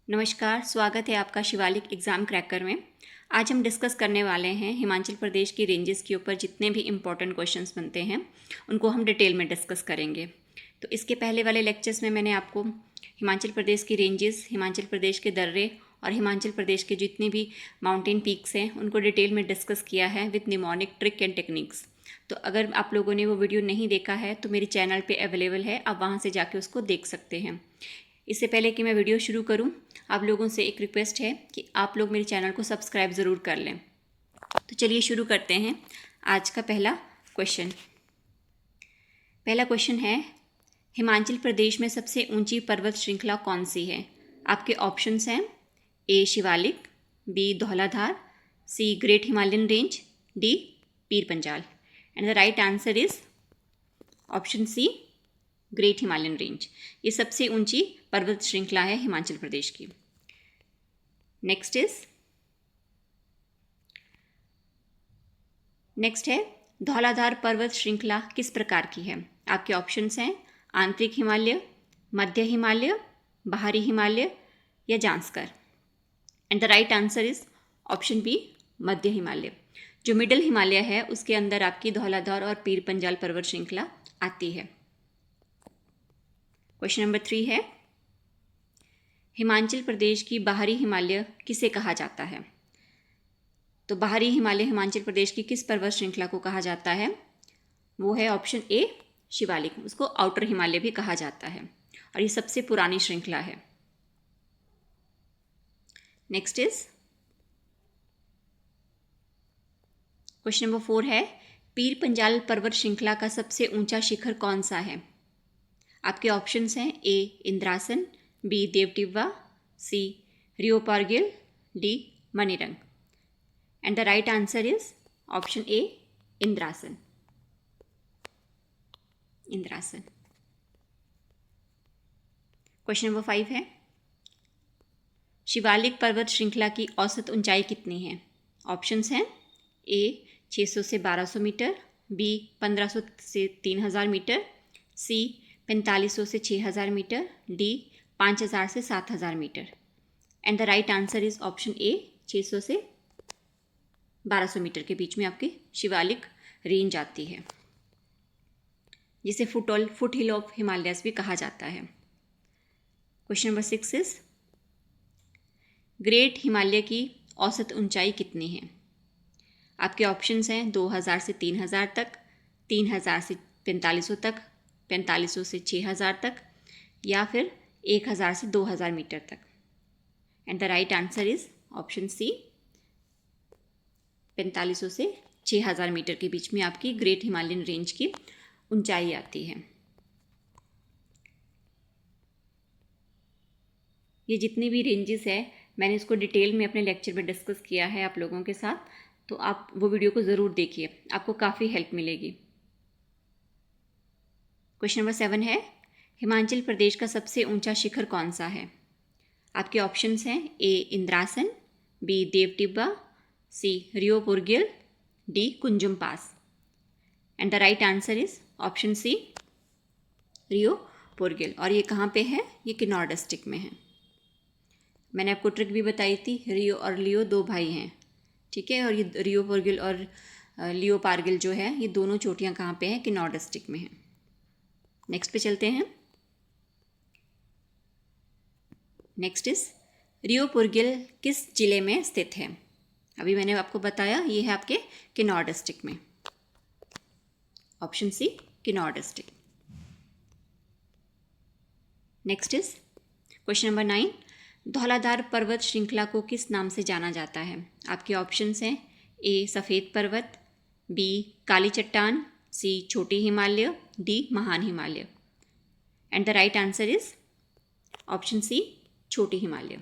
नमस्कार, स्वागत है आपका शिवालिक एग्ज़ाम क्रैकर में। आज हम डिस्कस करने वाले हैं हिमाचल प्रदेश की रेंजेस के ऊपर जितने भी इम्पोर्टेंट क्वेश्चंस बनते हैं उनको हम डिटेल में डिस्कस करेंगे। तो इसके पहले वाले लेक्चर्स में मैंने आपको हिमाचल प्रदेश की रेंजेस, हिमाचल प्रदेश के दर्रे और हिमाचल प्रदेश के जितने भी माउंटेन पीक्स हैं उनको डिटेल में डिस्कस किया है with mnemonic trick and techniques. तो अगर आप लोगों ने वो वीडियो नहीं देखा है तो मेरे चैनल पे अवेलेबल है, आप वहाँ से जाके उसको देख सकते हैं। इससे पहले कि मैं वीडियो शुरू करूं, आप लोगों से एक रिक्वेस्ट है कि आप लोग मेरे चैनल को सब्सक्राइब ज़रूर कर लें। तो चलिए शुरू करते हैं आज का पहला क्वेश्चन। पहला क्वेश्चन है, हिमाचल प्रदेश में सबसे ऊंची पर्वत श्रृंखला कौन सी है? आपके ऑप्शंस हैं A Shivalik, B Dhauladhar, C great Himalayan range, D Pir Panjal. And the right answer is option C great Himalayan range. ये सबसे ऊंची पर्वत श्रृंखला है हिमाचल प्रदेश की। नेक्स्ट है धौलाधार पर्वत श्रृंखला किस प्रकार की है? आपके ऑप्शंस हैं आंतरिक हिमालय, मध्य हिमालय, बाहरी हिमालय या Zanskar. And the right answer is option B मध्य हिमालय। जो मिडल हिमालय है उसके अंदर आपकी धौलाधार और पीर पंजाल पर्वत श्रृंखला आती है। क्वेश्चन नंबर 3 है, हिमाचल प्रदेश की बाहरी हिमालय किसे कहा जाता है? तो बाहरी हिमालय हिमाचल प्रदेश की किस पर्वत श्रृंखला को कहा जाता है? वो है ऑप्शन ए शिवालिक। उसको आउटर हिमालय भी कहा जाता है और ये सबसे पुरानी श्रृंखला है। नेक्स्ट इज क्वेश्चन नंबर 4 है, पीर पंजाल पर्वत श्रृंखला का सबसे ऊंचा शिखर कौन सा है? आपके ऑप्शंस हैं A Indrasan, B Deo Tibba, C Reo Purgyil, D Manirang. And the right answer is option A Indrasan. Indrasan. Question number 5 है, शिवालिक पर्वत श्रृंखला की औसत ऊंचाई कितनी है? ऑप्शंस हैं ए 600 से 1200 मीटर, बी 1500 से 3000 मीटर, सी 4500 से 6000 मीटर, डी 5000 से 7000 metre. And the right answer is option A 600 से 1200 मीटर के बीच में आपकी शिवालिक रेंज आती है, जिसे फुट हिल ऑफ हिमालयस भी कहा जाता है। Question number 6 is great Himalaya की औसत ऊंचाई कितनी है? आपके ऑप्शंस हैं 2000 से 3000 तक, 3000 से 4500 तक, 4500 से 6000 तक या फिर 1000 से 2000 मीटर तक। And the right answer is option C 4500 से 6000 मीटर के बीच में आपकी ग्रेट हिमालयन रेंज की ऊंचाई आती है। ये जितनी भी रेंजेस है मैंने इसको डिटेल में अपने लेक्चर में डिस्कस किया है आप लोगों के साथ, तो आप वो वीडियो को ज़रूर देखिए, आपको काफ़ी हेल्प मिलेगी। क्वेश्चन नंबर 7 है, हिमाचल प्रदेश का सबसे ऊंचा शिखर कौन सा है? आपके ऑप्शंस हैं A Indrasan, B Deo Tibba, C Reo Purgyil, D Kunzum pass. And the right answer is option C Reo Purgyil. और ये कहाँ पे है? ये किन्नौर डिस्ट्रिक्ट में है। मैंने आपको ट्रिक भी बताई थी, रियो और लियो दो भाई हैं, ठीक है। और ये रियोपुरगिल और लियोपार्गिल जो है ये दोनों चोटियाँ कहाँ पे हैं? किन्नौर डिस्ट्रिक्ट में हैं। नेक्स्ट पे चलते हैं। नेक्स्ट इज रियोपुरगिल किस जिले में स्थित है? अभी मैंने आपको बताया ये है आपके किन्नौर डिस्ट्रिक्ट में। Option C Kinnaur district. Next is question number 9, Dhauladhar पर्वत श्रृंखला को किस नाम से जाना जाता है? आपके ऑप्शंस हैं ए सफ़ेद पर्वत, बी काली चट्टान, सी छोटी हिमालय, डी महान Himalaya. And the right answer is option C छोटी हिमालय।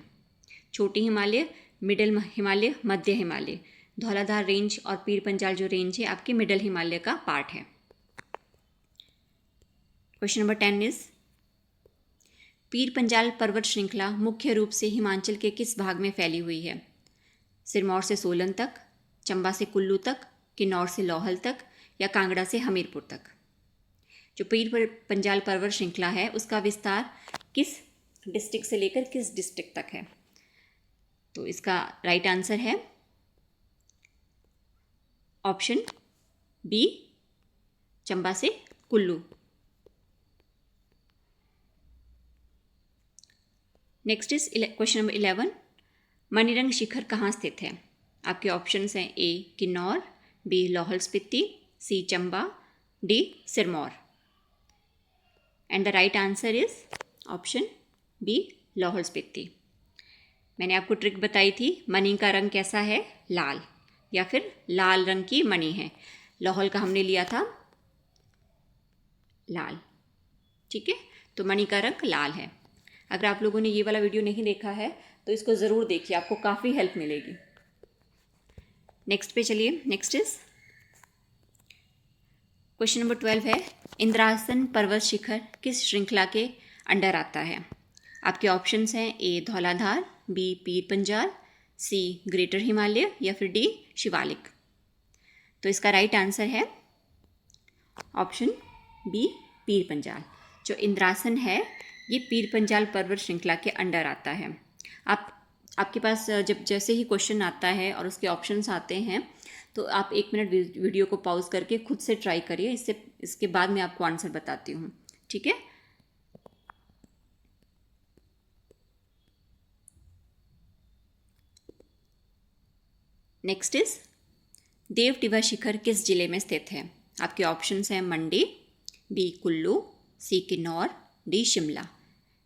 छोटी हिमालय, मिडल हिमालय, मध्य हिमालय। धौलाधार रेंज और पीर पंजाल जो रेंज है आपकी मिडल हिमालय का पार्ट है। Question number 10 is Pir Panjal पर्वत श्रृंखला मुख्य रूप से हिमाचल के किस भाग में फैली हुई है? सिरमौर से सोलन तक, चंबा से कुल्लू तक, किन्नौर से लाहौल तक या कांगड़ा से हमीरपुर तक। जो पीर पंजाल पर्वत श्रृंखला है उसका विस्तार किस डिस्ट्रिक्ट से लेकर किस डिस्ट्रिक्ट तक है? तो इसका राइट आंसर है ऑप्शन बी, चंबा से Kullu. Next is question number 11, Manirang शिखर कहाँ स्थित है? आपके ऑप्शंस हैं A Kinnaur, B Lahaul Spiti, C Chamba, D Sirmaur. And the right answer is option B Lahaul Spiti. मैंने आपको ट्रिक बताई थी, मणि का रंग कैसा है? लाल, या फिर लाल रंग की मणि है। लाहौल का हमने लिया था लाल, ठीक है। तो मणि का रंग लाल है। अगर आप लोगों ने ये वाला वीडियो नहीं देखा है तो इसको ज़रूर देखिए, आपको काफ़ी हेल्प मिलेगी। नेक्स्ट पे चलिए। नेक्स्ट इज क्वेश्चन नंबर 12 है, इंद्रासन पर्वत शिखर किस श्रृंखला के अंडर आता है? आपके ऑप्शंस हैं A Dhauladhar, B Pir Panjal, C greater Himalaya, या फिर डी शिवालिक। तो इसका राइट आंसर है ऑप्शन बी पीर पंजाल। जो इंद्रासन है ये पीर पंजाल पर्वत श्रृंखला के अंडर आता है। आपके पास जब जैसे ही क्वेश्चन आता है और उसके ऑप्शंस आते हैं तो आप 1 मिनट वीडियो को पॉज करके खुद से ट्राई करिए, इसके बाद मैं आपको आंसर बताती हूँ, ठीक है। नेक्स्ट इज देव टिवा शिखर किस जिले में स्थित है? आपके ऑप्शंस हैं Mandi, B Kullu, C Kinnaur, D Shimla.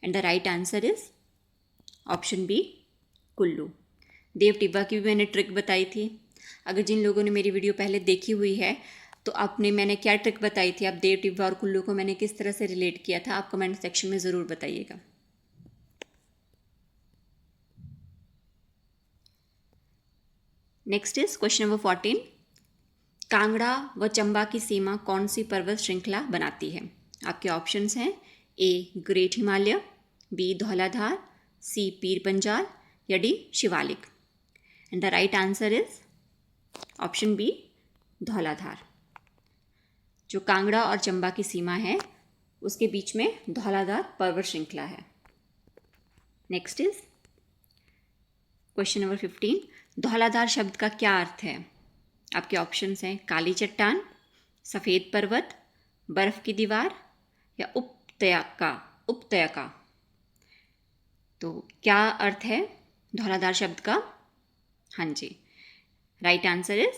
And the right answer is option B Kullu. Deo Tibba की भी मैंने ट्रिक बताई थी। अगर जिन लोगों ने मेरी वीडियो पहले देखी हुई है तो मैंने क्या ट्रिक बताई थी, आप देव टिब्बा और कुल्लू को मैंने किस तरह से रिलेट किया था, आप कमेंट सेक्शन में ज़रूर बताइएगा। Next is question number 14, Kangra व चंबा की सीमा कौन सी पर्वत श्रृंखला बनाती है? आपके ऑप्शंस हैं A great Himalaya, B Dhauladhar, C Pir Panjal, या D Shivalik. And the right answer is option B Dhauladhar. जो कांगड़ा और चंबा की सीमा है उसके बीच में धौलाधार पर्वत श्रृंखला है। Next is question number 15, Dhauladhar शब्द का क्या अर्थ है? आपके ऑप्शंस हैं काली चट्टान, सफ़ेद पर्वत, बर्फ की दीवार, या उपत्यका। तो क्या अर्थ है धौलाधार शब्द का? हाँ जी, राइट आंसर इज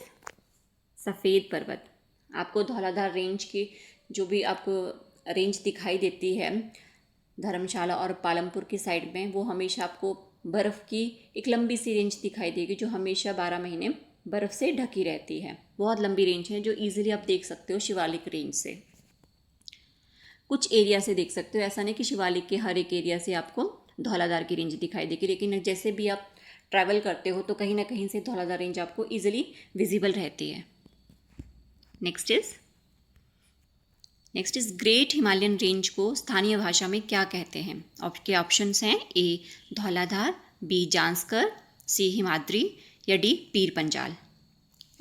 सफ़ेद पर्वत। आपको धौलाधार रेंज की जो भी आपको रेंज दिखाई देती है धर्मशाला और पालमपुर की साइड में, वो हमेशा आपको बर्फ़ की एक लंबी सी रेंज दिखाई देगी जो हमेशा 12 महीने बर्फ़ से ढकी रहती है। बहुत लंबी रेंज है जो इजीली आप देख सकते हो शिवालिक रेंज से। कुछ एरिया से देख सकते हो, ऐसा नहीं कि शिवालिक के हर एक एरिया से आपको धौलाधार की रेंज दिखाई देगी, लेकिन जैसे भी आप ट्रैवल करते हो तो कहीं ना कहीं से धौलाधार रेंज आपको इजीली विजिबल रहती है। Next is great Himalayan range को स्थानीय भाषा में क्या कहते हैं? आपके ऑप्शंस हैं A Dhauladhar, B Zanskar, C Himadri, या D Pir Panjal.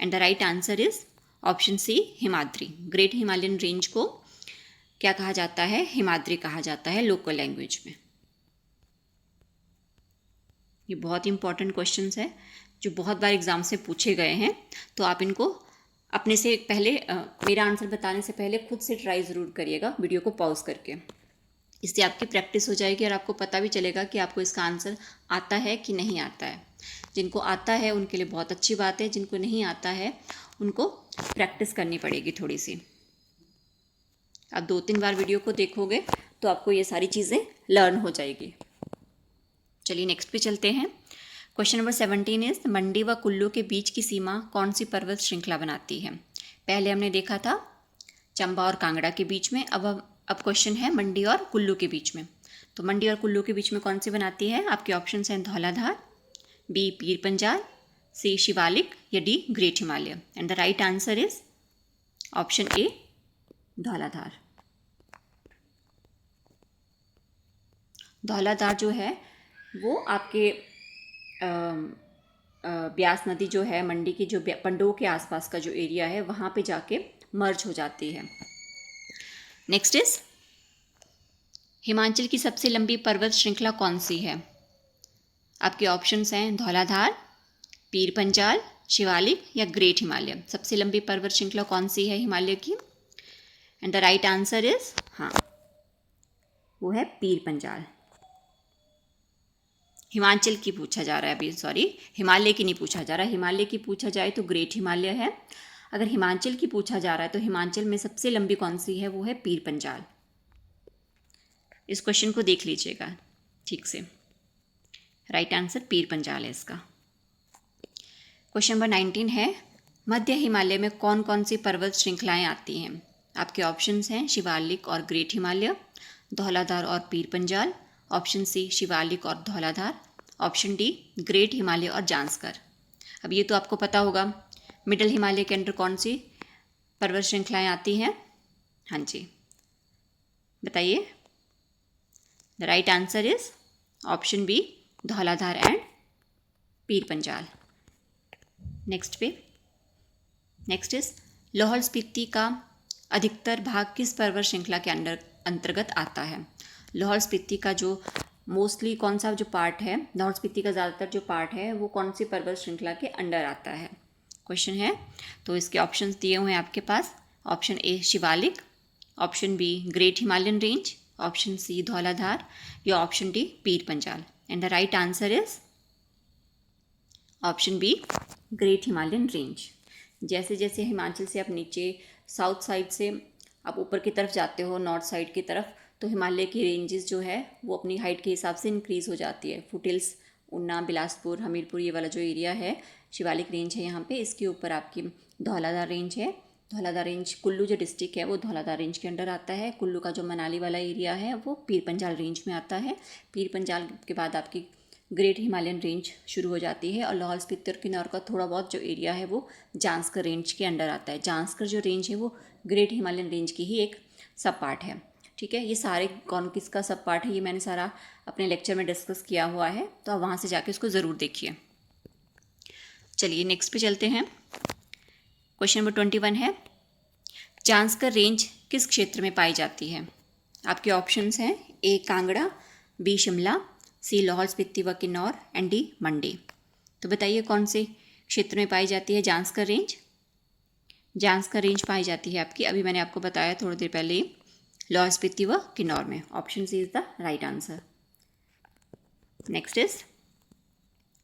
And the right answer is option C Himadri. Great Himalayan range को क्या कहा जाता है? हिमाद्री कहा जाता है लोकल लैंग्वेज में। ये बहुत इंपॉर्टेंट क्वेश्चंस है जो बहुत बार एग्जाम से पूछे गए हैं, तो आप इनको अपने से पहले मेरा आंसर बताने से पहले खुद से ट्राई ज़रूर करिएगा वीडियो को पॉज करके। इससे आपकी प्रैक्टिस हो जाएगी और आपको पता भी चलेगा कि आपको इसका आंसर आता है कि नहीं आता है। जिनको आता है उनके लिए बहुत अच्छी बात है, जिनको नहीं आता है उनको प्रैक्टिस करनी पड़ेगी थोड़ी सी। आप 2-3 बार वीडियो को देखोगे तो आपको ये सारी चीज़ें लर्न हो जाएगी। चलिए नेक्स्ट पे चलते हैं। क्वेश्चन नंबर 17 इज मंडी व कुल्लू के बीच की सीमा कौन सी पर्वत श्रृंखला बनाती है? पहले हमने देखा था चंबा और कांगड़ा के बीच में, अब क्वेश्चन है मंडी और कुल्लू के बीच में। तो मंडी और कुल्लू के बीच में कौन सी बनाती है? आपके ऑप्शन हैं धौलाधार, बी पीर पंजाल, सी शिवालिक, या D great Himalaya. And the right answer is option A Dhauladhar. Dhauladhar जो है वो आपके ब्यास नदी जो है मंडी की जो पंडोह के आसपास का जो एरिया है वहाँ पे जाके मर्ज हो जाती है। नेक्स्ट इज हिमाचल की सबसे लंबी पर्वत श्रृंखला कौन सी है? आपके ऑप्शंस हैं धौलाधार, पीर पंजाल, शिवालिक या ग्रेट हिमालय। सबसे लंबी पर्वत श्रृंखला कौन सी है हिमालय की? And the right answer is हाँ, वो है पीर पंजाल। हिमाचल की पूछा जा रहा है अभी, सॉरी हिमालय की नहीं पूछा जा रहा है। हिमालय की पूछा जाए तो ग्रेट हिमालय है। अगर हिमाचल की पूछा जा रहा है तो हिमाचल में सबसे लंबी कौन सी है, वो है पीर पंजाल। इस क्वेश्चन को देख लीजिएगा ठीक से। राइट आंसर पीर पंजाल है इसका। क्वेश्चन नंबर 19 है, मध्य हिमालय में कौन कौन सी पर्वत श्रृंखलाएं आती हैं? आपके ऑप्शंस हैं शिवालिक और ग्रेट हिमालय, धौलाधार और पीर पंजाल, ऑप्शन सी शिवालिक और Dhauladhar, option D great Himalaya और जांस्कर। अब ये तो आपको पता होगा, मिडल हिमालय के अंडर कौन सी पर्वत श्रृंखलाएं आती हैं? हाँ जी, बताइए। The right answer is option B Dhauladhar and Pir Panjal. Next is Lahaul Spiti का अधिकतर भाग किस पर्वत श्रृंखला के अंतर्गत आता है? लाहौल स्पीति का जो मोस्टली कौन सा जो पार्ट है, लाहौल स्पीति का ज़्यादातर जो पार्ट है वो कौन सी पर्वत श्रृंखला के अंडर आता है, क्वेश्चन है। तो इसके ऑप्शंस दिए हुए हैं आपके पास। Option A Shivalik, option B great Himalayan range, option C Dhauladhar या option D Pir Panjal. And the right answer is option B great Himalayan range. जैसे जैसे हिमाचल से आप नीचे साउथ साइड से आप ऊपर की तरफ जाते हो, नॉर्थ साइड की तरफ, तो हिमालय की रेंजेस जो है वो अपनी हाइट के हिसाब से इंक्रीज़ हो जाती है। फुटिल्स, ऊना, बिलासपुर, हमीरपुर, ये वाला जो एरिया है शिवालिक रेंज है यहाँ पे, इसके ऊपर आपकी धौलाधार रेंज है। धौलाधार रेंज कुल्लू जो डिस्ट्रिक्ट है वो धौलाधार रेंज के अंडर आता है। कुल्लू का जो मनाली वाला एरिया है वो पीर पंजाल रेंज में आता है। पीर पंजाल के बाद आपकी ग्रेट हिमालयन रेंज शुरू हो जाती है और लाहौल स्पीति और किन्नौर का थोड़ा बहुत जो एरिया है वो जांस्कर रेंज के अंडर आता है। जांस्कर जो रेंज है वो ग्रेट हिमालयन रेंज की ही एक सब पार्ट है। ठीक है, ये सारे कौन किसका सब पार्ट है ये मैंने सारा अपने लेक्चर में डिस्कस किया हुआ है, तो आप वहाँ से जाके उसको ज़रूर देखिए। चलिए नेक्स्ट पे चलते हैं। क्वेश्चन नंबर 21 है, जांस्कर रेंज किस क्षेत्र में पाई जाती है? आपके ऑप्शंस हैं ए कांगड़ा, बी शिमला, सी लाहौल स्पीति व किन्नौर एंड डी मंडी। तो बताइए कौन से क्षेत्र में पाई जाती है जांस्कर रेंज? जांस्कर रेंज पाई जाती है आपकी, अभी मैंने आपको बताया थोड़ी देर पहले, लाहौल स्पीति व किन्नौर में। Option C is the right answer. Next is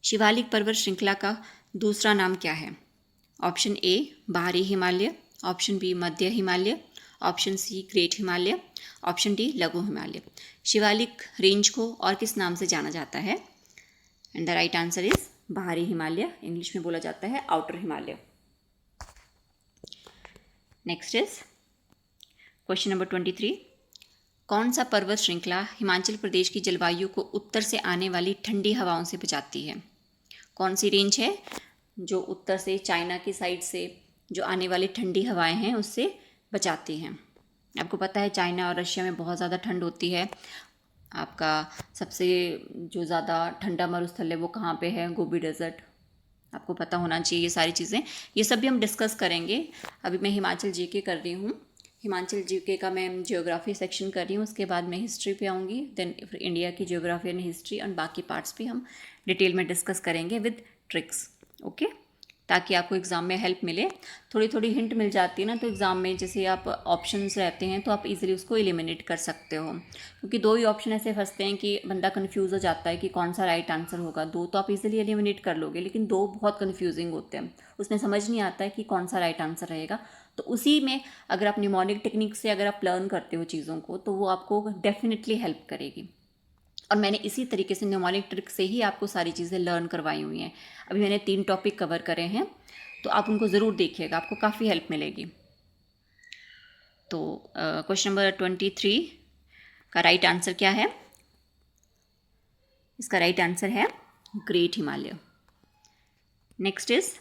Shivalik पर्वत श्रृंखला का दूसरा नाम क्या है? ऑप्शन ए बाहरी हिमालय, ऑप्शन बी मध्य Himalaya, option C great Himalaya, option D लघु हिमालय। शिवालिक रेंज को और किस नाम से जाना जाता है? And the right answer is बाहरी हिमालय, इंग्लिश में बोला जाता है outer Himalaya. Next is question number 23, कौन सा पर्वत श्रृंखला हिमाचल प्रदेश की जलवायु को उत्तर से आने वाली ठंडी हवाओं से बचाती है? कौन सी रेंज है जो उत्तर से चाइना की साइड से जो आने वाली ठंडी हवाएं हैं उससे बचाती हैं? आपको पता है चाइना और रशिया में बहुत ज़्यादा ठंड होती है। आपका सबसे जो ज़्यादा ठंडा मरुस्थल है वो कहाँ पे है? गोबी डेजर्ट, आपको पता होना चाहिए ये सारी चीज़ें। ये सब भी हम डिस्कस करेंगे। अभी मैं हिमाचल जीके कर रही हूँ, हिमाचल जीके का मैं ज्योग्राफी सेक्शन कर रही हूँ, उसके बाद मैं हिस्ट्री पे आऊँगी, देन इंडिया की ज्योग्राफी एंड हिस्ट्री और बाकी पार्ट्स भी हम डिटेल में डिस्कस करेंगे विद ट्रिक्स। ओके, ताकि आपको एग्ज़ाम में हेल्प मिले। थोड़ी थोड़ी हिंट मिल जाती है ना, तो एग्ज़ाम में जैसे आप ऑप्शंस रहते हैं तो आप इजीली उसको एलिमिनेट कर सकते हो, क्योंकि दो ही ऑप्शन ऐसे फंसते हैं कि बंदा कंफ्यूज हो जाता है कि कौन सा राइट आंसर होगा। दो तो आप इजीली एलिमिनेट कर लोगे, लेकिन दो बहुत कन्फ्यूजिंग होते हैं, उसमें समझ नहीं आता है कि कौन सा राइट आंसर रहेगा। तो उसी में अगर आप निमोनिक टेक्निक से अगर आप लर्न करते हो चीज़ों को तो वो आपको डेफिनेटली हेल्प करेगी। और मैंने इसी तरीके से न्यूमोनिक ट्रिक से ही आपको सारी चीज़ें लर्न करवाई हुई हैं। अभी मैंने 3 टॉपिक कवर करे हैं, तो आप उनको ज़रूर देखिएगा, आपको काफ़ी हेल्प मिलेगी। तो क्वेश्चन नंबर 23 का राइट आंसर क्या है? इसका राइट आंसर है great Himalaya. Next is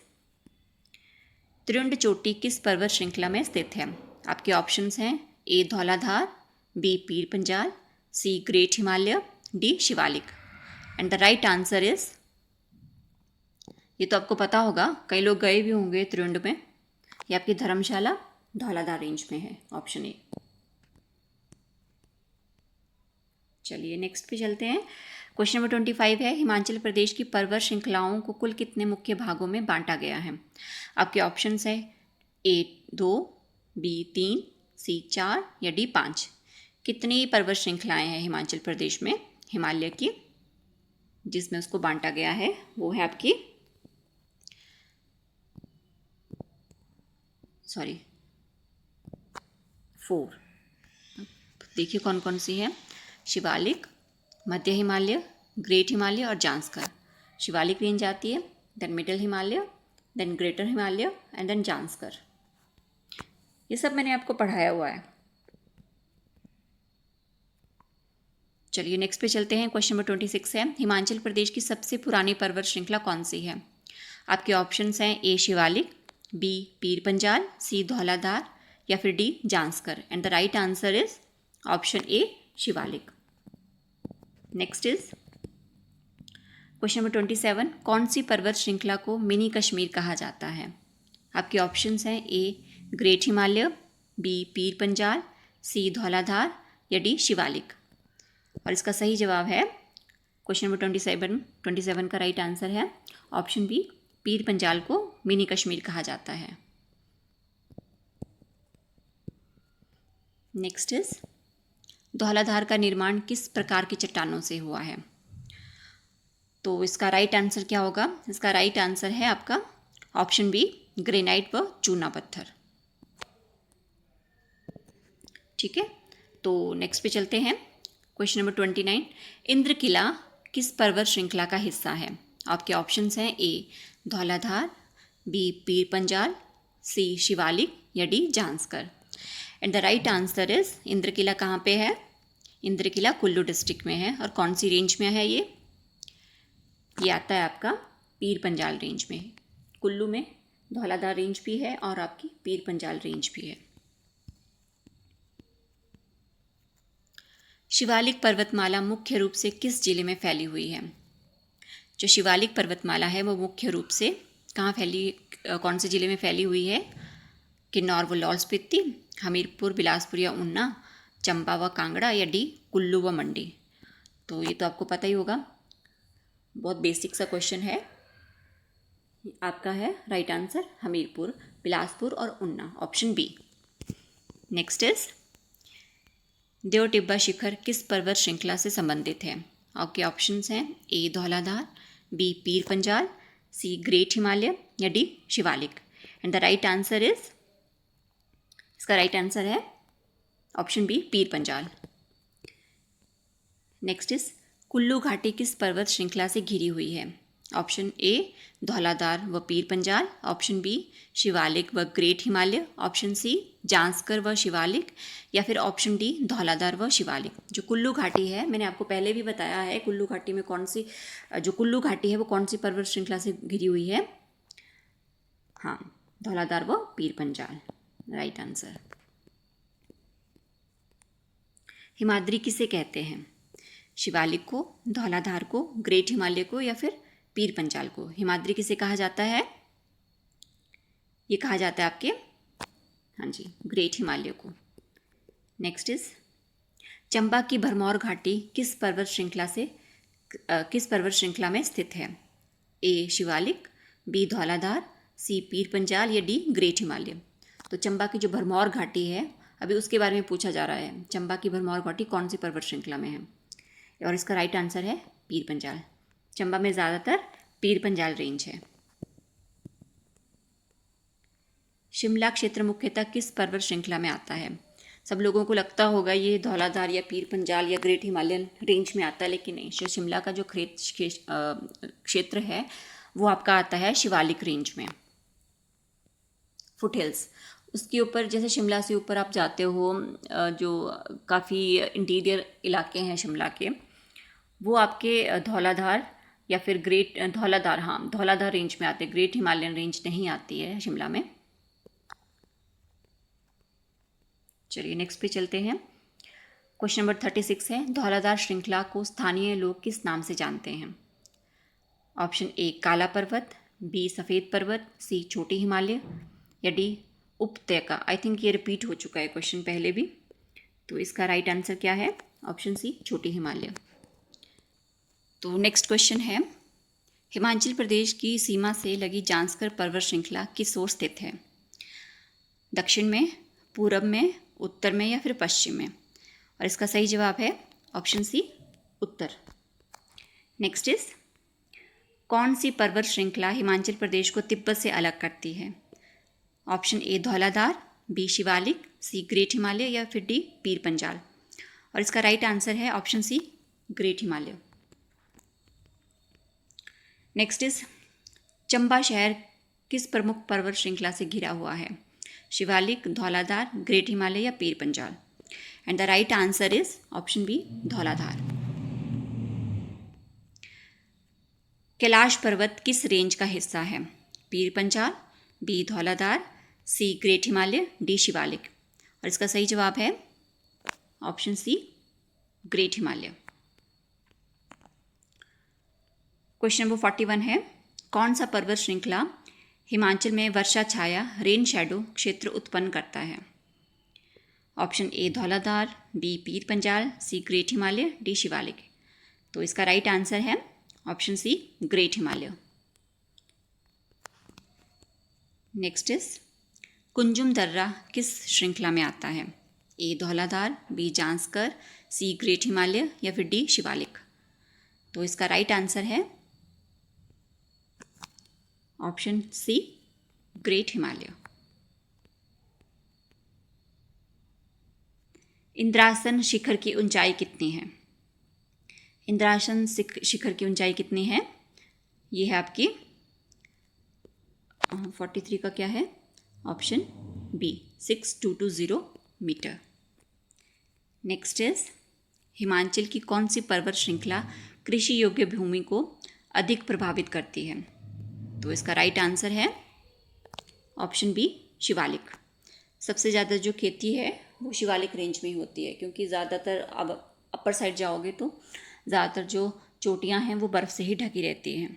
Triund चोटी किस पर्वत श्रृंखला में स्थित है? आपके ऑप्शंस हैं A Dhauladhar, B Pir Panjal, C great Himalaya, D Shivalik. And the right answer is, ये तो आपको पता होगा, कई लोग गए भी होंगे त्रिउंड में, ये आपकी धर्मशाला धौलाधार रेंज में है, ऑप्शन ए। चलिए नेक्स्ट पे चलते हैं। क्वेश्चन नंबर 25 है, हिमाचल प्रदेश की पर्वत श्रृंखलाओं को कुल कितने मुख्य भागों में बांटा गया है? आपके ऑप्शंस है A 2, B 3, C 4 या D 5। कितनी पर्वत श्रृंखलाएं हैं हिमाचल प्रदेश में हिमालय की जिसमें उसको बांटा गया है? वो है आपकी 4। देखिए कौन कौन सी है। शिवालिक, मध्य हिमालय, ग्रेट हिमालय और जांस्कर। शिवालिक रेंज आती है, then middle Himalaya, then greater Himalaya and then Zanskar. ये सब मैंने आपको पढ़ाया हुआ है। चलिए नेक्स्ट पे चलते हैं। क्वेश्चन नंबर 26 है, हिमाचल प्रदेश की सबसे पुरानी पर्वत श्रृंखला कौन सी है? आपके ऑप्शंस हैं A Shivalik, B Pir Panjal, C Dhauladhar या फिर D Zanskar. And the right answer is option A Shivalik. Next is question number 27, कौन सी पर्वत श्रृंखला को मिनी कश्मीर कहा जाता है? आपके ऑप्शंस हैं A great Himalaya, B Pir Panjal, C Dhauladhar या D शिवालिक। और इसका सही जवाब है क्वेश्चन नंबर 27 का राइट आंसर है ऑप्शन बी, पीर पंजाल को मिनी कश्मीर कहा जाता है। नेक्स्ट इज धौलाधार का निर्माण किस प्रकार की चट्टानों से हुआ है? तो इसका राइट आंसर क्या होगा? इसका राइट आंसर है आपका ऑप्शन बी, ग्रेनाइट व चूना पत्थर। ठीक है, तो नेक्स्ट पे चलते हैं। क्वेश्चन नंबर 29, इंद्रकिला किस पर्वत श्रृंखला का हिस्सा है? आपके ऑप्शंस हैं A Dhauladhar, B Pir Panjal, C Shivalik या D Zanskar. And the right answer is Indrakila कहाँ पे है? इंद्रकिला कुल्लू डिस्ट्रिक्ट में है। और कौन सी रेंज में है ये आता है आपका पीर पंजाल रेंज में। कुल्लू में धौलाधार रेंज भी है और आपकी पीर पंजाल रेंज भी है। शिवालिक पर्वतमाला मुख्य रूप से किस जिले में फैली हुई है? जो शिवालिक पर्वतमाला है वो मुख्य रूप से कौन से जिले में फैली हुई है? किन्नौर व लाहौल स्पीति, हमीरपुर, बिलासपुर या ऊना, चंबा व कांगड़ा या D कुल्लू व मंडी। तो ये तो आपको पता ही होगा, बहुत बेसिक सा क्वेश्चन है। आपका है राइट आंसर हमीरपुर, बिलासपुर और Una, option B. Next is Deo Tibba शिखर किस पर्वत श्रृंखला से संबंधित है? आपके ऑप्शंस हैं A Dhauladhar, B Pir Panjal, C great Himalaya या D Shivalik. And the right answer is, इसका राइट आंसर है option B, Pir Panjal. Next is Kullu घाटी किस पर्वत श्रृंखला से घिरी हुई है? ऑप्शन A धौलाधार व पीर पंजाल, ऑप्शन B शिवालिक व great Himalaya, option C Zanskar व शिवालिक या फिर ऑप्शन D धौलाधार व शिवालिक। जो कुल्लू घाटी है, मैंने आपको पहले भी बताया है कुल्लू घाटी में जो कुल्लू घाटी है वो कौन सी पर्वत श्रृंखला से घिरी हुई है? हाँ, धौलाधार व पीर पंजाल, राइट आंसर। हिमाद्री किसे कहते हैं? शिवालिक को, धौलाधार को, ग्रेट हिमालय को या फिर पीर पंजाल को? हिमाद्री किसे कहा जाता है? ये कहा जाता है आपके, हाँ जी, ग्रेट हिमालय को। नेक्स्ट इज चंबा की भरमौर घाटी किस पर्वत श्रृंखला में स्थित है? A Shivalik, B Dhauladhar, C पीर पंजाल या D ग्रेट हिमालय। तो चंबा की जो भरमौर घाटी है, अभी उसके बारे में पूछा जा रहा है, चंबा की भरमौर घाटी कौन सी पर्वत श्रृंखला में है? और इसका राइट आंसर है पीर पंजाल। चंबा में ज़्यादातर पीर पंजाल रेंज है। शिमला क्षेत्र मुख्यतः किस पर्वत श्रृंखला में आता है? सब लोगों को लगता होगा ये धौलाधार या पीर पंजाल या ग्रेट हिमालयन रेंज में आता है, लेकिन नहीं। शिमला का जो क्षेत्र है वो आपका आता है शिवालिक रेंज में, फुट हिल्स। उसके ऊपर जैसे शिमला से ऊपर आप जाते हो, जो काफ़ी इंटीरियर इलाके हैं शिमला के, वो आपके धौलाधार या फिर ग्रेट धौलाधार, हाँ धौलाधार रेंज में आते हैं। ग्रेट हिमालयन रेंज नहीं आती है शिमला में। चलिए नेक्स्ट पे चलते हैं। क्वेश्चन नंबर 36 है, धौलाधार श्रृंखला को स्थानीय लोग किस नाम से जानते हैं? ऑप्शन A काला पर्वत, B सफ़ेद पर्वत, C छोटी हिमालय या D उपत्यका। आई थिंक ये रिपीट हो चुका है क्वेश्चन पहले भी। तो इसका राइट आंसर क्या है? ऑप्शन सी छोटी हिमालय। तो नेक्स्ट क्वेश्चन है, हिमाचल प्रदेश की सीमा से लगी जांस्कर पर्वत श्रृंखला किस ओर स्थित है? दक्षिण में, पूरब में, उत्तर में या फिर पश्चिम में? और इसका सही जवाब है ऑप्शन सी उत्तर। नेक्स्ट इज, कौन सी पर्वत श्रृंखला हिमाचल प्रदेश को तिब्बत से अलग करती है? Option A Dhauladhar, B Shivalik, C great Himalaya या फिर डी पीर पंजाल? और इसका राइट आंसर है option C great Himalaya. Next is, Chamba शहर किस प्रमुख पर्वत श्रृंखला से घिरा हुआ है? शिवालिक, धौलाधार, ग्रेट हिमालय या Pir Panjal? And the right answer is option B Dhauladhar. Kailash पर्वत किस रेंज का हिस्सा है? Pir Panjal, B Dhauladhar, C great Himalaya, D Shivalik? और इसका सही जवाब है option C great Himalaya. Question number 41 है, कौन सा पर्वत श्रृंखला हिमाचल में वर्षा छाया रेन शैडो क्षेत्र उत्पन्न करता है? Option A Dhauladhar, B Pir Panjal, C great Himalaya, D Shivalik? तो इसका राइट आंसर है option C great Himalaya. Next is, Kunzum दर्रा किस श्रृंखला में आता है? A Dhauladhar, B Zanskar, C great Himalaya या फिर डी शिवालिक? तो इसका राइट आंसर है option C great Himalaya. Indrasan शिखर की ऊंचाई कितनी है? इंद्रासन शिखर की ऊंचाई कितनी है? ये है आपकी 43 का क्या है? Option B 6220 metre. Next is, Himachal की कौन सी पर्वत श्रृंखला कृषि योग्य भूमि को अधिक प्रभावित करती है? तो इसका राइट आंसर है ऑप्शन बी शिवालिक। सबसे ज़्यादा जो खेती है वो शिवालिक रेंज में ही होती है, क्योंकि ज़्यादातर अब अपर साइड जाओगे तो ज़्यादातर जो चोटियाँ हैं वो बर्फ़ से ही ढकी रहती हैं।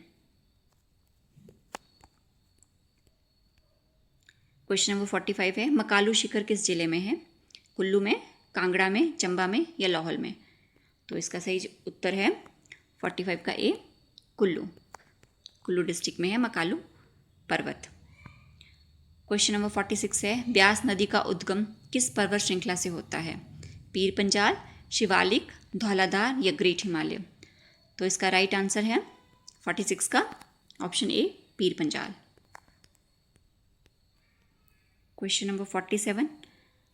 क्वेश्चन नंबर 45 है, मकालू शिखर किस जिले में है? कुल्लू में, कांगड़ा में, चंबा में या लाहौल में? तो इसका सही उत्तर है 45 का ए कुल्लू। कुल्लू डिस्ट्रिक्ट में है मकालू पर्वत। क्वेश्चन नंबर 46 है, ब्यास नदी का उद्गम किस पर्वत श्रृंखला से होता है? पीर पंजाल, शिवालिक, धौलाधार या ग्रेट हिमालय? तो इसका राइट आंसर है 46 का option A Pir Panjal. Question number 47,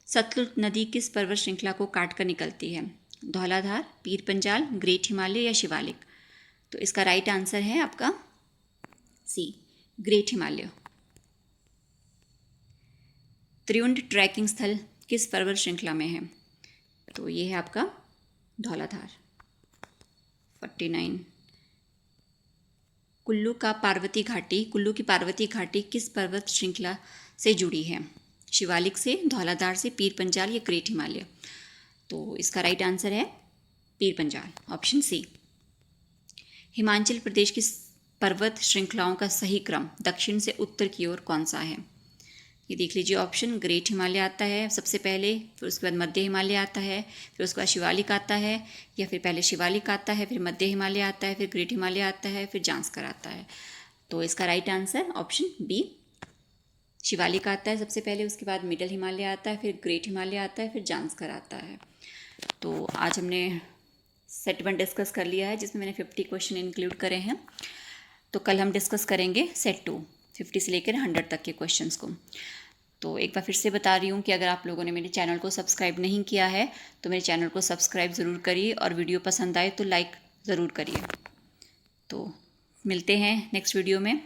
Sutlej नदी किस पर्वत श्रृंखला को काटकर निकलती है? धौलाधार, पीर पंजाल, ग्रेट हिमालय या शिवालिक? तो इसका राइट आंसर है आपका सी ग्रेट हिमालय। त्रिउंड ट्रैकिंग स्थल किस पर्वत श्रृंखला में है? तो ये है आपका धौलाधार। 49, कुल्लू की पार्वती घाटी किस पर्वत श्रृंखला से जुड़ी है? शिवालिक से, धौलाधार से, पीर पंजाल या ग्रेट हिमालय? तो इसका राइट आंसर है पीर पंजाल, ऑप्शन सी। हिमाचल प्रदेश की पर्वत श्रृंखलाओं का सही क्रम दक्षिण से उत्तर की ओर कौन सा है? ये देख लीजिए ऑप्शन, ग्रेट हिमालय आता है सबसे पहले, फिर उसके बाद मध्य हिमालय आता है, फिर उसके बाद शिवालिक आता है, या फिर पहले शिवालिक आता है, फिर मध्य हिमालय आता है, फिर ग्रेट हिमालय आता है, फिर जांस्कर आता है। तो इसका right answer option B Shivalik आता है सबसे पहले, उसके बाद मिडल हिमालय आता है, फिर ग्रेट हिमालय आता है, फिर जांस्कर आता है। तो आज हमने सेट 1 डिस्कस कर लिया है, जिसमें मैंने 50 क्वेश्चन इंक्लूड करे हैं। तो कल हम डिस्कस करेंगे सेट 2, 50 से लेकर 100 तक के क्वेश्चंस को। तो एक बार फिर से बता रही हूँ कि अगर आप लोगों ने मेरे चैनल को सब्सक्राइब नहीं किया है तो मेरे चैनल को सब्सक्राइब ज़रूर करिए, और वीडियो पसंद आए तो लाइक ज़रूर करिए। तो मिलते हैं नेक्स्ट वीडियो में।